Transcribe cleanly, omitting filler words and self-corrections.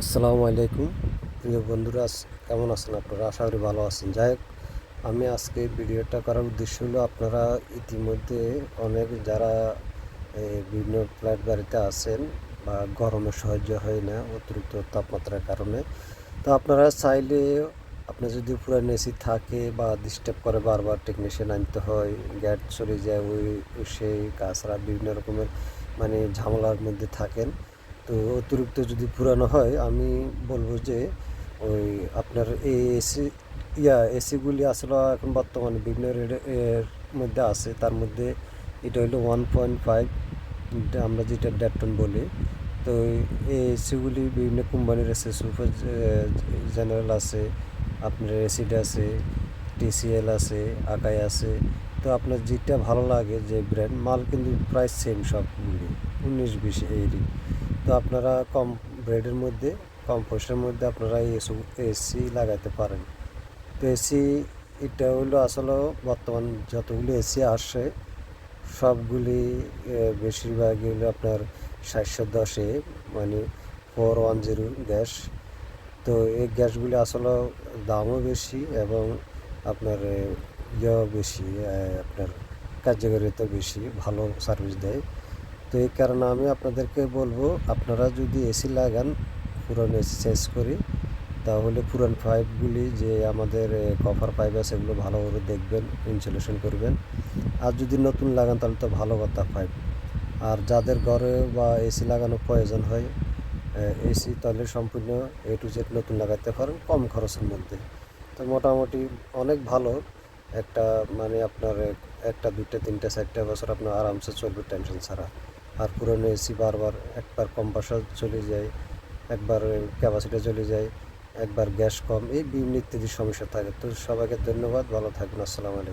আসসালামু আলাইকুম প্রিয় বন্ধুরা, কেমন আছেন আপনারা? আশা করি ভালো আছেন। যাই হোক, আমি আজকে ভিডিওটা করার উদ্দেশ্য হলো, আপনারা ইতিমধ্যে অনেক যারা বিভিন্ন ফ্ল্যাট বাড়িতে আছেন বা গরমে সহ্য হয় না অতিরিক্ত তাপমাত্রার কারণে, তো আপনারা চাইলে, আপনার যদি পুরান এসি থাকে বা ডিস্টার্ব করে, বারবার টেকনিশিয়ান আনতে হয়, গ্যাস চলে যায়, সেই কাছাড়া বিভিন্ন রকমের ঝামেলার মধ্যে থাকেন। তো অতিরিক্ত যদি পুরানো হয়, আমি বলবো যে ওই আপনার এই এসিগুলি আসলে এখন বর্তমানে বিভিন্ন এর মধ্যে আছে। তার মধ্যে এটা হলো 1.5, আমরা যেটা ডেটটন বলি। তো এই এসিগুলি বিভিন্ন কোম্পানির আছে, সুপার জেনারেল আছে, আপনার এসিড আছে, টিসিএল আছে, আকাই আছে। তো আপনার যেটা ভালো লাগে, যে ব্র্যান্ড মাল কিন্তু প্রায় সেম সবগুলি, 19-20 এরই। তো আপনারা কম ব্রেডের মধ্যে, কম পয়সার মধ্যে আপনারা এসি লাগাতে পারেন। তো এসি এটা হলো আসলে বর্তমান যতগুলি এসি আসে সবগুলি বেশিরভাগই হলো আপনার 710 মানে 410 গ্যাস। তো এই গ্যাসগুলি আসলে দামও বেশি এবং আপনার ইয়েও বেশি, আপনার কার্যকারিতা বেশি, ভালো সার্ভিস দেয়। তো এই কারণে আমি আপনাদেরকে বলবো, আপনারা যদি এসি লাগান, পুরানো এসি চেঞ্জ করি, তাহলে পুরান পাইপগুলি যে আমাদের কপার পাইপ আছে, এগুলো ভালো করে দেখবেন, ইনসুলেশন করবেন। আর যদি নতুন লাগান তাহলে তো ভালো কথা, পাইপ। আর যাদের ঘরে বা এসি লাগানো প্রয়োজন হয়, এসি তাহলে সম্পূর্ণ A to Z নতুন লাগাতে পারেন কম খরচের মধ্যে। তো মোটামুটি অনেক ভালো একটা, আপনার একটা দুইটা তিনটা চারটা বছর আপনার আরামসে চলবে টেনশন ছাড়া। আর পুরনো এসি বারবার একবার কম্প্রেসর চলে যায়, একবার ক্যাপাসিটি চলে যায়, একবার গ্যাস কম, এই বিভিন্ন ইত্যাদি সমস্যা থাকে। তো সবাইকে ধন্যবাদ, ভালো থাকবেন, আসসালামু আলাইকুম।